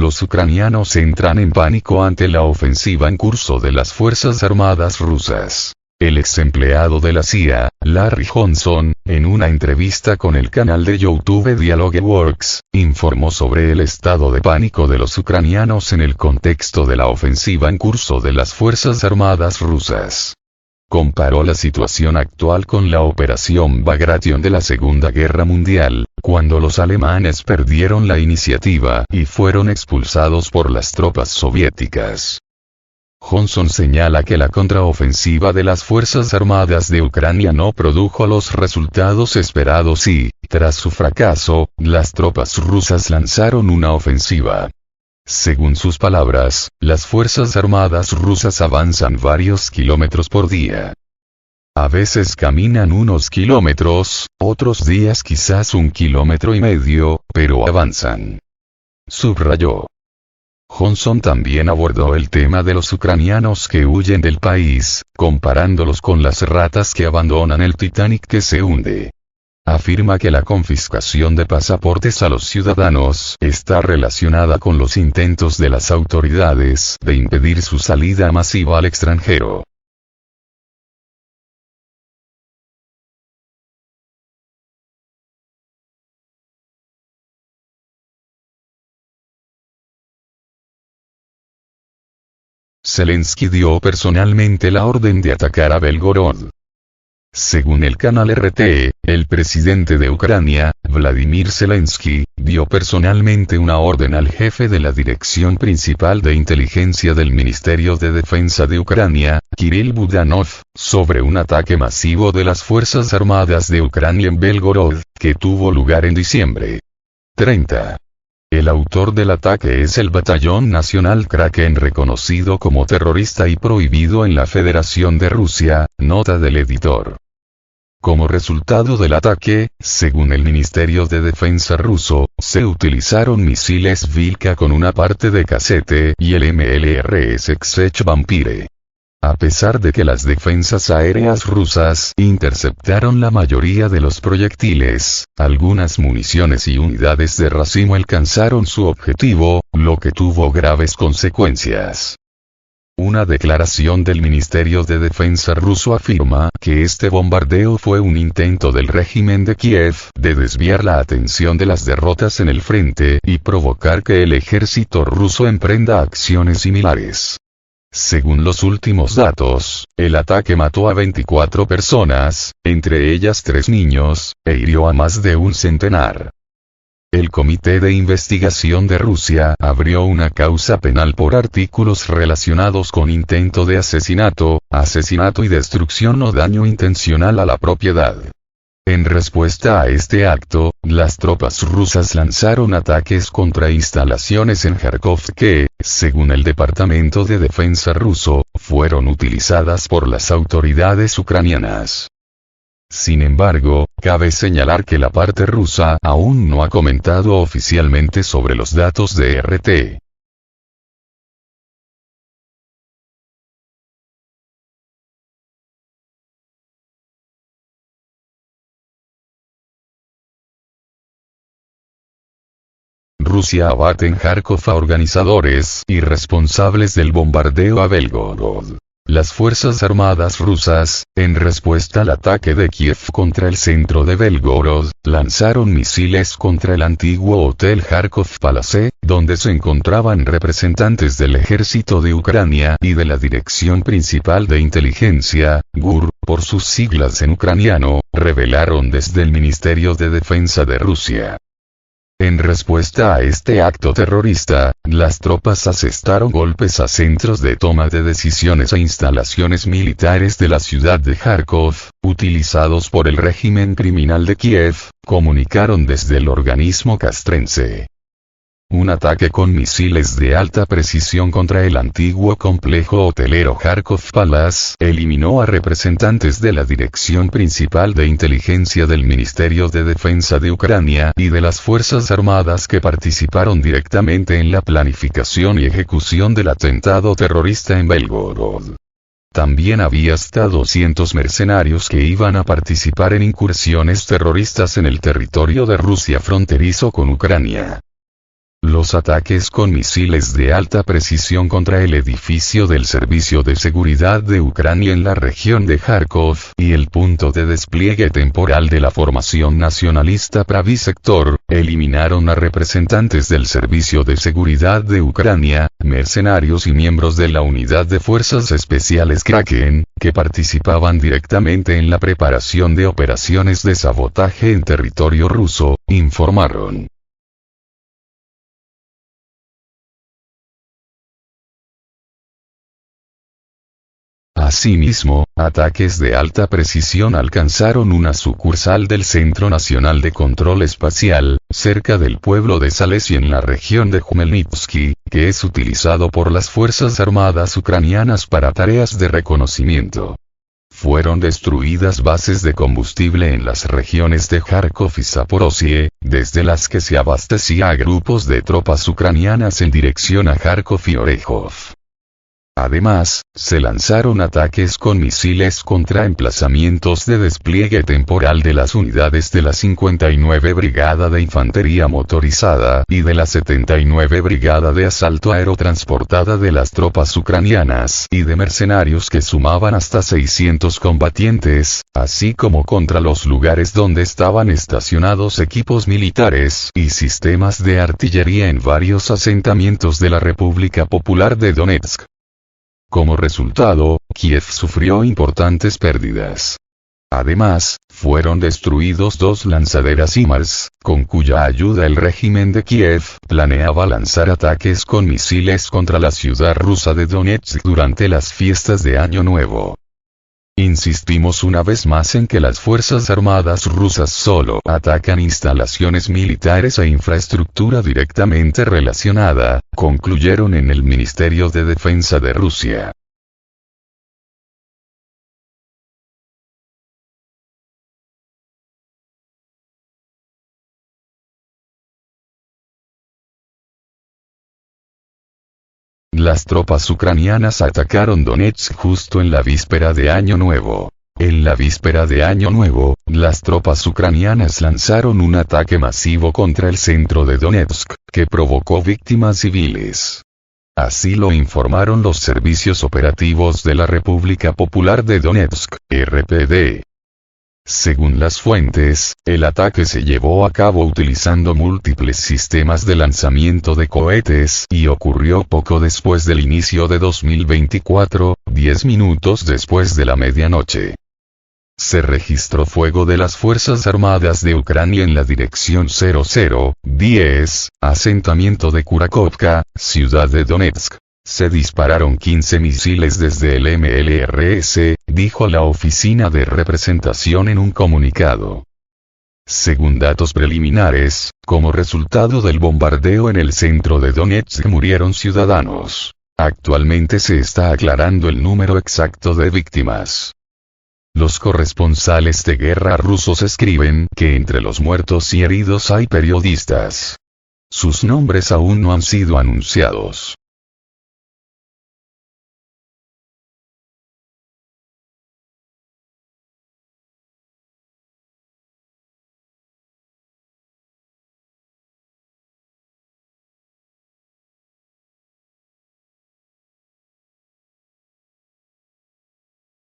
los ucranianos entran en pánico ante la ofensiva en curso de las Fuerzas Armadas rusas. El ex empleado de la CIA, Larry Johnson, en una entrevista con el canal de YouTube DialogueWorks, informó sobre el estado de pánico de los ucranianos en el contexto de la ofensiva en curso de las Fuerzas Armadas rusas. Comparó la situación actual con la Operación Bagration de la Segunda Guerra Mundial, cuando los alemanes perdieron la iniciativa y fueron expulsados por las tropas soviéticas. Johnson señala que la contraofensiva de las Fuerzas Armadas de Ucrania no produjo los resultados esperados y, tras su fracaso, las tropas rusas lanzaron una ofensiva. Según sus palabras, las Fuerzas Armadas rusas avanzan varios kilómetros por día. A veces caminan unos kilómetros, otros días quizás 1,5 kilómetros, pero avanzan. Subrayó. Johnson también abordó el tema de los ucranianos que huyen del país, comparándolos con las ratas que abandonan el Titanic que se hunde. Afirma que la confiscación de pasaportes a los ciudadanos está relacionada con los intentos de las autoridades de impedir su salida masiva al extranjero. Zelensky dio personalmente la orden de atacar a Belgorod. Según el canal RT, el presidente de Ucrania, Vladimir Zelensky, dio personalmente una orden al jefe de la Dirección Principal de Inteligencia del Ministerio de Defensa de Ucrania, Kirill Budanov, sobre un ataque masivo de las Fuerzas Armadas de Ucrania en Belgorod, que tuvo lugar en diciembre 30. El autor del ataque es el Batallón Nacional Kraken, reconocido como terrorista y prohibido en la Federación de Rusia, nota del editor. Como resultado del ataque, según el Ministerio de Defensa ruso, se utilizaron misiles Vilka con una parte de casete y el MLRS Xech Vampire. A pesar de que las defensas aéreas rusas interceptaron la mayoría de los proyectiles, algunas municiones y unidades de racimo alcanzaron su objetivo, lo que tuvo graves consecuencias. Una declaración del Ministerio de Defensa ruso afirma que este bombardeo fue un intento del régimen de Kiev de desviar la atención de las derrotas en el frente y provocar que el ejército ruso emprenda acciones similares. Según los últimos datos, el ataque mató a 24 personas, entre ellas 3 niños, e hirió a más de un centenar. El Comité de Investigación de Rusia abrió una causa penal por artículos relacionados con intento de asesinato, asesinato y destrucción o daño intencional a la propiedad. En respuesta a este acto, las tropas rusas lanzaron ataques contra instalaciones en Kharkov que, según el Departamento de Defensa ruso, fueron utilizadas por las autoridades ucranianas. Sin embargo, cabe señalar que la parte rusa aún no ha comentado oficialmente sobre los datos de RT. Rusia abate en Kharkov a organizadores y responsables del bombardeo a Belgorod. Las Fuerzas Armadas rusas, en respuesta al ataque de Kiev contra el centro de Belgorod, lanzaron misiles contra el antiguo Hotel Kharkov Palace, donde se encontraban representantes del ejército de Ucrania y de la Dirección Principal de Inteligencia, GUR, por sus siglas en ucraniano, revelaron desde el Ministerio de Defensa de Rusia. En respuesta a este acto terrorista, las tropas asestaron golpes a centros de toma de decisiones e instalaciones militares de la ciudad de Kharkov, utilizados por el régimen criminal de Kiev, comunicaron desde el organismo castrense. Un ataque con misiles de alta precisión contra el antiguo complejo hotelero Kharkov Palace eliminó a representantes de la Dirección Principal de Inteligencia del Ministerio de Defensa de Ucrania y de las Fuerzas Armadas que participaron directamente en la planificación y ejecución del atentado terrorista en Belgorod. También había hasta 200 mercenarios que iban a participar en incursiones terroristas en el territorio de Rusia fronterizo con Ucrania. Los ataques con misiles de alta precisión contra el edificio del Servicio de Seguridad de Ucrania en la región de Kharkov y el punto de despliegue temporal de la formación nacionalista Pravý Sektor, eliminaron a representantes del Servicio de Seguridad de Ucrania, mercenarios y miembros de la Unidad de Fuerzas Especiales Kraken, que participaban directamente en la preparación de operaciones de sabotaje en territorio ruso, informaron. Asimismo, ataques de alta precisión alcanzaron una sucursal del Centro Nacional de Control Espacial, cerca del pueblo de Zalesia en la región de Khmelnytsky, que es utilizado por las Fuerzas Armadas ucranianas para tareas de reconocimiento. Fueron destruidas bases de combustible en las regiones de Kharkov y Zaporozhye, desde las que se abastecía a grupos de tropas ucranianas en dirección a Kharkov y Orejov. Además, se lanzaron ataques con misiles contra emplazamientos de despliegue temporal de las unidades de la 59 Brigada de Infantería Motorizada y de la 79 Brigada de Asalto Aerotransportada de las tropas ucranianas y de mercenarios que sumaban hasta 600 combatientes, así como contra los lugares donde estaban estacionados equipos militares y sistemas de artillería en varios asentamientos de la República Popular de Donetsk. Como resultado, Kiev sufrió importantes pérdidas. Además, fueron destruidos 2 lanzaderas HIMARS, con cuya ayuda el régimen de Kiev planeaba lanzar ataques con misiles contra la ciudad rusa de Donetsk durante las fiestas de Año Nuevo. Insistimos una vez más en que las Fuerzas Armadas rusas solo atacan instalaciones militares e infraestructura directamente relacionada, concluyeron en el Ministerio de Defensa de Rusia. Las tropas ucranianas atacaron Donetsk justo en la víspera de Año Nuevo. En la víspera de Año Nuevo, las tropas ucranianas lanzaron un ataque masivo contra el centro de Donetsk, que provocó víctimas civiles. Así lo informaron los servicios operativos de la República Popular de Donetsk, RPD. Según las fuentes, el ataque se llevó a cabo utilizando múltiples sistemas de lanzamiento de cohetes y ocurrió poco después del inicio de 2024, 10 minutos después de la medianoche. Se registró fuego de las Fuerzas Armadas de Ucrania en la dirección 0010, asentamiento de Kurakovka, ciudad de Donetsk. Se dispararon 15 misiles desde el MLRS, dijo la Oficina de Representación en un comunicado. Según datos preliminares, como resultado del bombardeo en el centro de Donetsk murieron ciudadanos. Actualmente se está aclarando el número exacto de víctimas. Los corresponsales de guerra rusos escriben que entre los muertos y heridos hay periodistas. Sus nombres aún no han sido anunciados.